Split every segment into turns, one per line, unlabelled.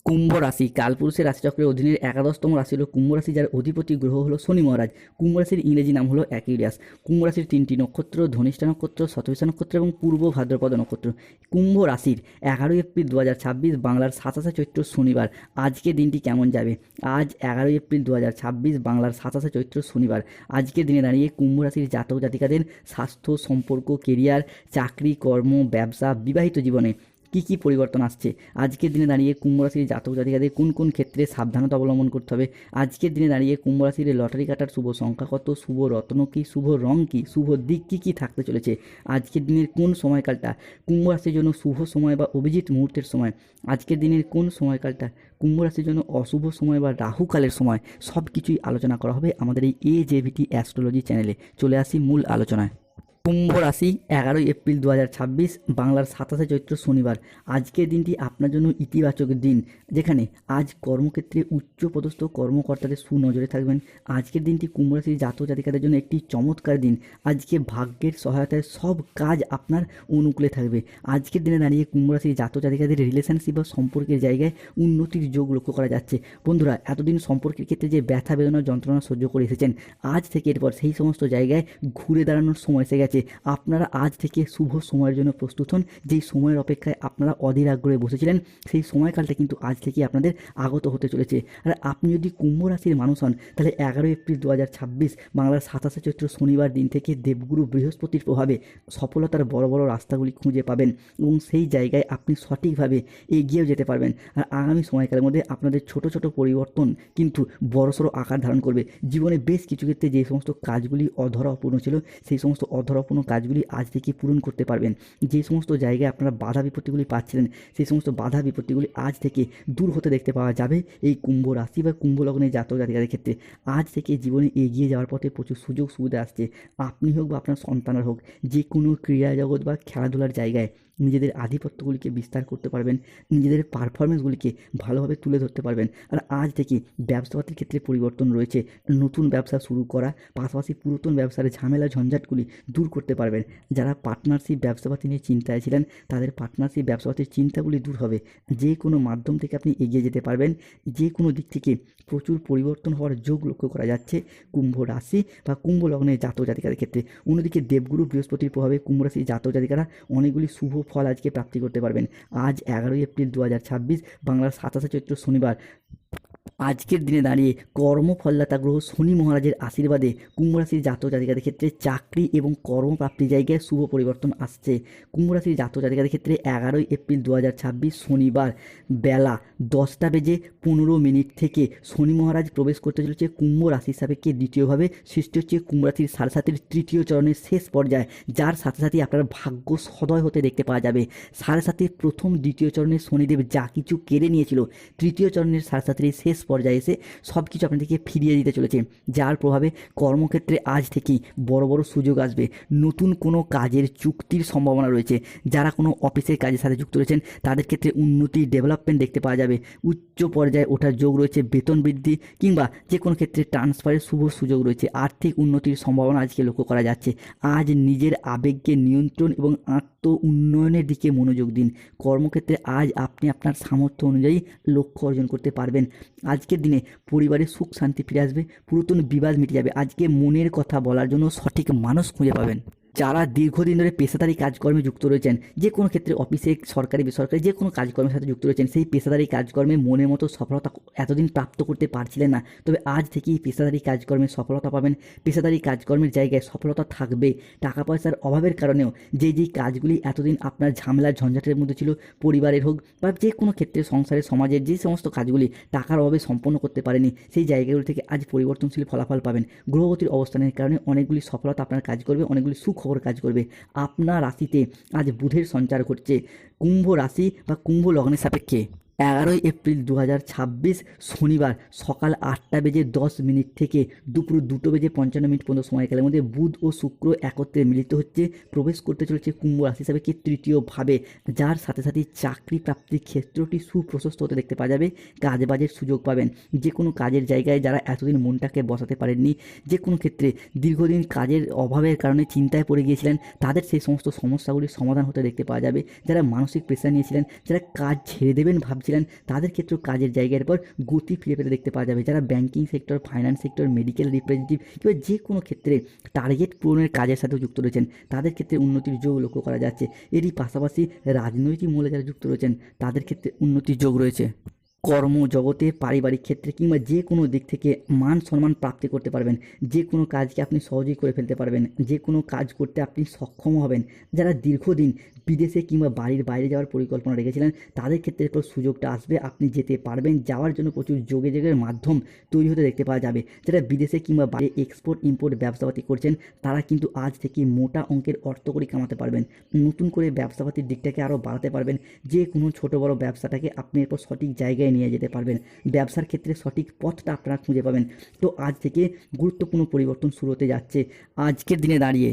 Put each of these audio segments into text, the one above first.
কুম্ভ রাশি কালপুরুষের রাশিচক্রের অধীনের একাদশতম রাশি হলো কুম্ভ রাশি, যার অধিপতি গ্রহ হলো শনি মহারাজ। কুম্ভ রাশির ইংরেজি নাম হলো অ্যাকুইলিয়াস। কুম্ভ রাশির তিনটি নক্ষত্র: ধনিষ্ঠা নক্ষত্র, শতভিষা নক্ষত্র এবং পূর্ব ভাদ্রপদ নক্ষত্র। কুম্ভ রাশির 11 এপ্রিল 2026 বাংলার 27 চৈত্র শনিবার। আজকের দিনটি কেমন যাবে? আজ 11 এপ্রিল 2026 বাংলার 27 চৈত্র শনিবার। আজকের দিনে দাঁড়িয়ে কুম্ভ রাশির জাতক জাতিকাদের স্বাস্থ্য, সম্পর্ক, কেরিয়ার, চাকরি, কর্ম, ব্যবসা, বিবাহিত জীবনে কী কী পরিবর্তন আসছে? আজকের দিনে দাঁড়িয়ে কুম্ভ রাশির জাতক জাতিকাদের কোন কোন ক্ষেত্রে সাবধানতা অবলম্বন করতে হবে? আজকের দিনে দাঁড়িয়ে কুম্ভ রাশির লটারি কাটার শুভ সংখ্যা কত? শুভ রত্ন কী? শুভ রং কী? শুভ দিক কী কী থাকতে চলেছে? আজকের দিনের কোন সময়কালটা কুম্ভ রাশির জন্য শুভ সময় বা অভিজিৎ মুহূর্তের সময়? আজকের দিনের কোন সময়কালটা কুম্ভ রাশির জন্য অশুভ সময় বা রাহুকালের সময়? সব কিছুই আলোচনা করা হবে আমাদের এই AJVT অ্যাস্ট্রোলজি চ্যানেলে। চলে আসি মূল আলোচনায়। কুম্ভ রাশি 11 এপ্রিল 2026 বাংলার 27 চৈত্র শনিবার। আজকের দিনটি আপনার জন্য ইতিবাচক দিন, যেখানে আজ কর্মক্ষেত্রে উচ্চপদস্থ কর্মকর্তাদের সুনজরে থাকবেন। আজকের দিনটি কুম্ভ রাশির জাতক জাতিকাদের জন্য একটি চমৎকার দিন। আজকে ভাগ্যের সহায়তায় সব কাজ আপনার অনুকূলে থাকবে। আজকের দিনে দাঁড়িয়ে কুম্ভ রাশির জাতক জাতিকাদের রিলেশনশিপ বা সম্পর্কের জায়গায় উন্নতির যোগ লক্ষ্য করা যাচ্ছে। বন্ধুরা, এতদিন সম্পর্কের ক্ষেত্রে যে ব্যথা বেদনার যন্ত্রণা সহ্য করে এসেছেন, আজ থেকে এরপর সেই সমস্ত জায়গায় ঘুরে দাঁড়ানোর সময় এসে গেছে। আপনারা আজ থেকে শুভ সময়ের জন্য প্রস্তুত হন। যেই সময়ের অপেক্ষায় আপনারা অধীর আগ্রহে বসেছিলেন, সেই সময়কালটা কিন্তু আজ থেকে আপনাদের আগত হতে চলেছে। আর আপনি যদি কুম্ভ রাশির মানুষ হন, তাহলে 11 এপ্রিল 2026 বাংলার 27 চৈত্র শনিবার দিন থেকে দেবগুরু বৃহস্পতির প্রভাবে সফলতার বড় বড় রাস্তাগুলি খুঁজে পাবেন এবং সেই জায়গায় আপনি সঠিকভাবে এগিয়েও যেতে পারবেন। আর আগামী সময়কালের মধ্যে আপনাদের ছোট ছোট পরিবর্তন কিন্তু বড়সড় আকার ধারণ করবে। জীবনে বেশ কিছু ক্ষেত্রে যে সমস্ত কাজগুলি অধরা অপূর্ণ ছিল, সেই সমস্ত অধরা অপূর্ণ কাজগুলি আজ থেকে পূরণ করতে পারবেন। যে সমস্ত জায়গায় আপনারা বাধা বিপত্তিগুলি পাচ্ছিলেন, সেই সমস্ত বাধা বিপত্তিগুলি আজ থেকে দূর হতে দেখতে পাওয়া যাবে এই কুম্ভ রাশি বা কুম্ভ লগ্নের জাতক জাতিকাদের ক্ষেত্রে। আজ থেকে জীবনে এগিয়ে যাওয়ার পথে প্রচুর সুযোগ সুবিধা আসছে। আপনি হোক বা আপনার সন্তানরা হোক, যে কোনো ক্রীড়া জগৎ বা খেলাধুলার জায়গায় নিজেদের আধিপত্যগুলিকে বিস্তার করতে পারবেন, নিজেদের পারফরমেন্সগুলিকে ভালোভাবে তুলে ধরতে পারবেন। আর আজ থেকে ব্যবসাপাতির ক্ষেত্রে পরিবর্তন রয়েছে। নতুন ব্যবসা শুরু করা, পাশাপাশি পুরাতন ব্যবসার ঝামেলা ঝঞ্ঝাটগুলি দূর করতে পারবেন। যারা পার্টনারশিপ ব্যবসাপাতি নিয়ে চিন্তায় ছিলেন, তাদের পার্টনারশিপ ব্যবসাপাতির চিন্তাগুলি দূর হবে। যে কোনো মাধ্যম থেকে আপনি এগিয়ে যেতে পারবেন। যে কোনো দিক থেকে প্রচুর পরিবর্তন হওয়ার যোগ লক্ষ্য করা যাচ্ছে কুম্ভ রাশি বা কুম্ভ লগ্নের জাতক জাতিকাদের ক্ষেত্রে। অন্যদিকে দেবগুরু বৃহস্পতির প্রভাবে কুম্ভ রাশির জাতক জাতিকারা অনেকগুলি শুভ ফল আজকে প্রাপ্তি করতে পারবেন। আজ 11 এপ্রিল 2026 বাংলার 27 চৈত্র শনিবার। আজকের দিনে দাঁড়িয়ে কর্মফলদাতা গ্রহ শনি মহারাজের আশীর্বাদে কুম্ভ রাশির জাতক জাতিকাদের ক্ষেত্রে চাকরি এবং কর্মপ্রাপ্তির জায়গায় শুভ পরিবর্তন আসছে। কুম্ভ রাশির জাতক জাতিকাদের ক্ষেত্রে 11 এপ্রিল 2026 শনিবার বেলা 10:15 থেকে শনি মহারাজ প্রবেশ করতে চলেছে কুম্ভ রাশির সাপেক্ষে দ্বিতীয়ভাবে। সৃষ্টি হচ্ছে কুম্ভ রাশির 7.5-এর তৃতীয় চরণের শেষ পর্যায়ে, যার সাথে সাথে আপনার ভাগ্য সদয় হতে দেখতে পাওয়া যাবে। 7.5-এর প্রথম দ্বিতীয় চরণের শনিদেব যা কিছু কেড়ে নিয়েছিল, তৃতীয় চরণের 7.5-এর শেষ পর্যায়ে এসে সব কিছু আপনাদেরকে ফিরিয়ে দিতে চলেছে, যার প্রভাবে কর্মক্ষেত্রে আজ থেকেই বড় বড় সুযোগ আসবে। নতুন কোনো কাজের চুক্তির সম্ভাবনা রয়েছে। যারা কোনো অফিসের কাজের সাথে যুক্ত রয়েছেন, তাদের ক্ষেত্রে উন্নতি, ডেভেলপমেন্ট দেখতে পাওয়া যাবে। উচ্চ পর্যায়ে ওঠার যোগ রয়েছে, বেতন বৃদ্ধি কিংবা যে কোনো ক্ষেত্রে ট্রান্সফারের শুভ সুযোগ রয়েছে। আর্থিক উন্নতির সম্ভাবনা আজকে লক্ষ্য করা যাচ্ছে। আজ নিজের আবেগকে নিয়ন্ত্রণ এবং আত্ম উন্নয়নের দিকে মনোযোগ দিন। কর্মক্ষেত্রে আজ আপনি আপনার সামর্থ্য অনুযায়ী লক্ষ্য অর্জন করতে পারবেন। আজকের দিনে পরিবারে সুখ শান্তি ফিরে আসবে, পুরাতন বিবাদ মিটে যাবে। আজকে মনের কথা বলার জন্য সঠিক মানুষ খুঁজে পাবেন। যারা দীর্ঘদিন ধরে পেশাদারি কাজকর্মে যুক্ত রয়েছেন, যে কোনো ক্ষেত্রে অফিসে, সরকারি বেসরকারি যে কোনো কাজকর্মের সাথে যুক্ত রয়েছেন, সেই পেশাদারি কাজকর্মে মনের মতো সফলতা এতদিন প্রাপ্ত করতে পারছিলেন না, তবে আজ থেকেই পেশাদারি কাজকর্মে সফলতা পাবেন। পেশাদারি কাজকর্মের জায়গায় সফলতা থাকবে। টাকা পয়সার অভাবের কারণেও যেই কাজগুলি এতদিন আপনার ঝামেলা ঝঞ্ঝাটের মধ্যে ছিল, পরিবারের হোক বা যে কোনো ক্ষেত্রে সংসারের, সমাজের যে সমস্ত কাজগুলি টাকার অভাবে সম্পন্ন করতে পারেনি, সেই জায়গাগুলি থেকে আজ পরিবর্তনশীল ফলাফল পাবেন। গ্রহগতির অবস্থানের কারণে অনেকগুলি সফলতা আপনার কাজ করবে, অনেকগুলি সুখবর কাজ করবে। আপনার রাশিতে আজ বুধের সঞ্চার ঘটছে। কুম্ভ রাশি বা কুম্ভ লগ্নের সাপেক্ষে 11 এপ্রিল 2026 শনিবার সকাল 8:10 থেকে দুপুর 2:55 পর্যন্ত সময়কালের মধ্যে বুধ ও শুক্র একত্রে মিলিত হচ্ছে, প্রবেশ করতে চলেছে কুম্ভ রাশি সাপেক্ষে তৃতীয়ভাবে, যার সাথে সাথে চাকরি প্রাপ্তির ক্ষেত্রটি সুপ্রশস্ত হতে দেখতে পাওয়া যাবে। কাজবাজের সুযোগ পাবেন। যে কোনো কাজের জায়গায় যারা এতদিন মনটাকে বসাতে পারেননি, যে কোনো ক্ষেত্রে দীর্ঘদিন কাজের অভাবের কারণে চিন্তায় পড়ে গিয়েছিলেন, তাদের সেই সমস্ত সমস্যাগুলির সমাধান হতে দেখতে পাওয়া যাবে। যারা মানসিক প্রেশার নিয়েছিলেন, যারা কাজ ছেড়ে দেবেন ভাবছেন, করছিলেন তাদের ক্ষেত্রেও কাজের জায়গার পর গতি ফিরে পেতে দেখতে পাওয়া যাবে। যারা banking sector, finance sector, medical representative কিংবা যে কোনো ক্ষেত্রে টার্গেট পূরণের কাজের সাথেও যুক্ত রয়েছেন তাদের ক্ষেত্রে উন্নতির যোগ লক্ষ্য করা যাচ্ছে। এরই পাশাপাশি রাজনৈতিক মহলে যারা যুক্ত রয়েছেন তাদের ক্ষেত্রে উন্নতির যোগ রয়েছে। কর্মজগতে, পারিবারিক ক্ষেত্রে কিংবা যে কোনো দিক থেকে মান সম্মান প্রাপ্তি করতে পারবেন। যে কোনো কাজকে আপনি সহজেই করে ফেলতে পারবেন, যে কোনো কাজ করতে আপনি সক্ষম হবেন। যারা দীর্ঘদিন বিদেশে কিংবা বাড়ির বাইরে যাওয়ার পরিকল্পনা রেখেছিলেন তাদের ক্ষেত্রে এরপর সুযোগটা আসবে, আপনি যেতে পারবেন। যাওয়ার জন্য প্রচুর যোগাযোগের মাধ্যম তৈরি হতে দেখতে পাওয়া যাবে। যারা বিদেশে কিংবা বাইরে এক্সপোর্ট ইম্পোর্ট ব্যবসাপাতি করছেন তারা কিন্তু আজ থেকে মোটা অঙ্কের অর্থকড়ি কামাতে পারবেন। নতুন করে ব্যবসাপাতির দিকটাকে আরও বাড়াতে পারবেন। যে কোনো ছোটো বড়ো ব্যবসাটাকে আপনি এরপর সঠিক জায়গায় নিয়ে যেতে পারবেন। ব্যবসার ক্ষেত্রে সঠিক পথটা আপনারা খুঁজে পাবেন। তো আজ থেকে গুরুত্বপূর্ণ পরিবর্তন শুরু হতে যাচ্ছে। আজকের দিনে দাঁড়িয়ে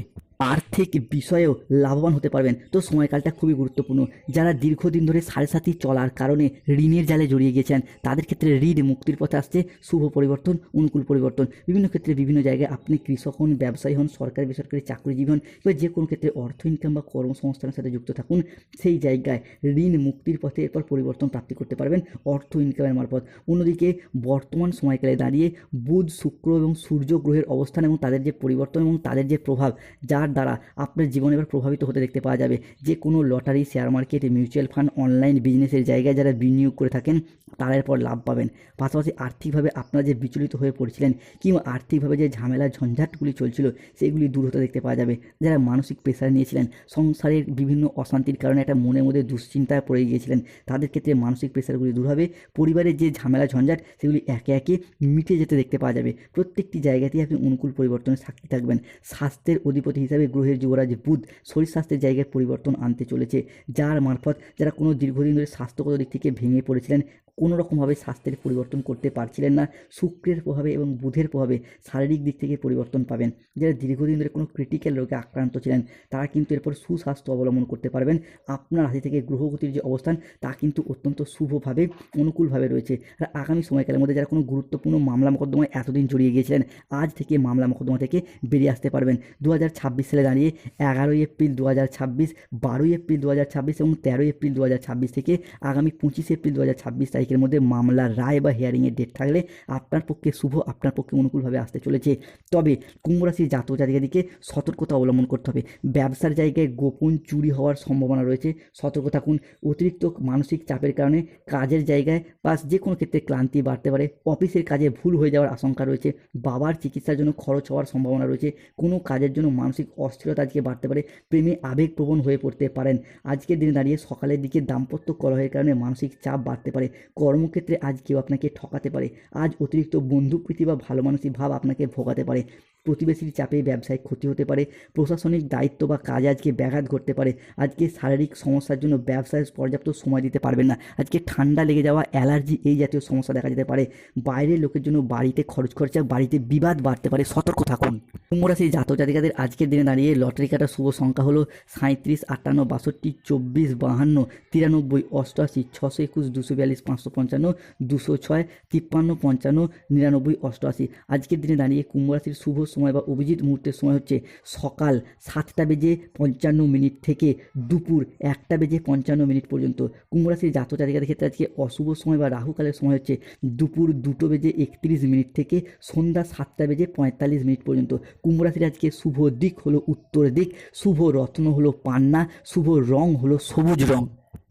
আর্থিক বিষয়েও লাভবান হতে পারবেন। তো সময়কালটা খুবই গুরুত্বপূর্ণ। যারা দীর্ঘদিন ধরে সাড়ে সাথী চলার কারণে ঋণের জালে জড়িয়ে গেছেন তাদের ক্ষেত্রে ঋণ মুক্তির পথে আসছে শুভ পরিবর্তন, অনুকূল পরিবর্তন। বিভিন্ন ক্ষেত্রে বিভিন্ন জায়গায় আপনি কৃষক হন, ব্যবসায়ী হন, সরকারি বেসরকারি চাকরিজীবী হন কিংবা যে কোনো ক্ষেত্রে অর্থ ইনকাম বা কর্মসংস্থানের সাথে যুক্ত থাকুন, সেই জায়গায় ঋণ মুক্তির পথে এরপর পরিবর্তন প্রাপ্তি করতে পারবেন অর্থ ইনকামের মারফত। অন্যদিকে বর্তমান সময়কালে দাঁড়িয়ে বুধ, শুক্র এবং সূর্য গ্রহের অবস্থান এবং তাদের যে পরিবর্তন এবং তাদের যে প্রভাব, যার দ্বারা আপনার জীবন এবার প্রভাবিত হতে দেখতে পাওয়া যাবে। যে কোনো lottery, share market, mutual fund, online বিজনেসের জায়গায় যারা বিনিয়োগ করে থাকেন তারা এরপর লাভ পাবেন। পাশাপাশি আর্থিকভাবে আপনারা যে বিচলিত হয়ে পড়ছিলেন কিংবা আর্থিকভাবে যে ঝামেলা ঝঞ্ঝাটগুলি চলছিল সেগুলি দূর হতে দেখতে পাওয়া যাবে। যারা মানসিক প্রেশার নিয়েছিলেন, সংসারের বিভিন্ন অশান্তির কারণে একটা মনের মধ্যে দুশ্চিন্তায় পড়ে গিয়েছিলেন, তাদের ক্ষেত্রে মানসিক প্রেশারগুলি দূর হবে। পরিবারের যে ঝামেলা ঝঞ্ঝাট সেগুলি একে একে মিটে যেতে দেখতে পাওয়া যাবে। প্রত্যেকটি জায়গাতেই আপনি অনুকূল পরিবর্তনের সাক্ষী থাকবেন। স্বাস্থ্যের অধিপতি হিসাবে গ্রহের যুবরাজ বুধ শরীর স্বাস্থ্যের জায়গায় পরিবর্তন আনতে চলেছে, যার মারফত যারা কোনো দীর্ঘদিন ধরে স্বাস্থ্যগত দিক থেকে ভেঙে পড়েছিলেন, কোনো রকমভাবে স্বাস্থ্যের পরিবর্তন করতে পারছিলেন না, শুক্রের প্রভাবে এবং বুধের প্রভাবে শারীরিক দিক থেকে পরিবর্তন পাবেন। যারা দীর্ঘদিন ধরে কোনো ক্রিটিক্যাল রোগে আক্রান্ত ছিলেন তারা কিন্তু এরপর সুস্বাস্থ্য অবলম্বন করতে পারবেন। আপনার রাশি থেকে গ্রহগতির যে অবস্থান তা কিন্তু অত্যন্ত শুভভাবে, অনুকূলভাবে রয়েছে। আর আগামী সময়কালের মধ্যে যারা কোনো গুরুত্বপূর্ণ মামলা মোকদ্দমায় এতদিন জড়িয়ে গিয়েছিলেন আজ থেকে মামলা মোকদ্দমা থেকে বেরিয়ে আসতে পারবেন। 2026 সালে দাঁড়িয়ে 11ই এপ্রিল 2026, 12ই এপ্রিল 2026 এবং 13ই এপ্রিল 2026 থেকে আগামী 25 এপ্রিল 2026 তারিখের মধ্যে মামলার রায় বা হিয়ারিংয়ের ডেট থাকলে আপনার পক্ষে শুভ, আপনার পক্ষে অনুকূলভাবে আসতে চলেছে। তবে কুম্ভ রাশির জাতক জাতিকাদিকে সতর্কতা অবলম্বন করতে হবে। ব্যবসার জায়গায় গোপন চুরি হওয়ার সম্ভাবনা রয়েছে, সতর্ক থাকুন। অতিরিক্ত মানসিক চাপের কারণে কাজের জায়গায় বা যে কোনো ক্ষেত্রে ক্লান্তি বাড়তে পারে, অফিসের কাজে ভুল হয়ে যাওয়ার আশঙ্কা রয়েছে, বাবার চিকিৎসার জন্য খরচ হওয়ার সম্ভাবনা রয়েছে, কোনো কাজের জন্য মানসিক অস্থিরতা আজকে বাড়তে পারে, প্রেমে আবেগপ্রবণ হয়ে পড়তে পারেন। আজকের দিনে দাঁড়িয়ে সকালের দিকে দাম্পত্য কলহের কারণে মানসিক চাপ বাড়তে পারে। কর্মক্ষেত্রে আজ কেউ আপনাকে ঠকাতে পারে। আজ অতিরিক্ত বন্ধুপ্রীতি বা ভালো মানসিক ভাব আপনাকে ভোগাতে পারে। প্রতিবেশীর চাপে ব্যবসায় ক্ষতি হতে পারে। প্রশাসনিক দায়িত্ব বা কাজে আজকে ব্যাঘাত ঘটতে পারে। আজকে শারীরিক সমস্যার জন্য ব্যবসায় পর্যাপ্ত সময় দিতে পারবেন না। আজকে ঠান্ডা লেগে যাওয়া, অ্যালার্জি এই জাতীয় সমস্যা দেখা যেতে পারে। বাইরের লোকের জন্য বাড়িতে খরচ খরচা, বাড়িতে বিবাদ বাড়তে পারে, সতর্ক থাকুন। কুম্ভ রাশির জাতক জাতিকাদের আজকের দিনে দাঁড়িয়ে লটারি কাটার শুভ সংখ্যা হলো 37, 58, 62, 24, 52, 93, 88, 621, 242, 555, 206, 53, 55, 99, 88। আজকের দিনে দাঁড়িয়ে কুম্ভ রাশির শুভ সময় বা অভিজিৎ মুহূর্তের সময় হচ্ছে সকাল 7:55 থেকে দুপুর 1:55 পর্যন্ত। কুম্ভ রাশির জাতক জাতিকাদের ক্ষেত্রে আজকে অশুভ সময় বা রাহুকালের সময় হচ্ছে দুপুর 2:31 থেকে সন্ধ্যা 7:45 পর্যন্ত। কুম্ভ রাশির আজকে শুভ দিক হলো উত্তর দিক, শুভ রত্ন হলো পান্না, শুভ রং হলো সবুজ রং।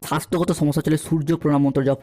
স্বাস্থ্যগত সমস্যা চলে সূর্য প্রণাম মন্ত্র জপ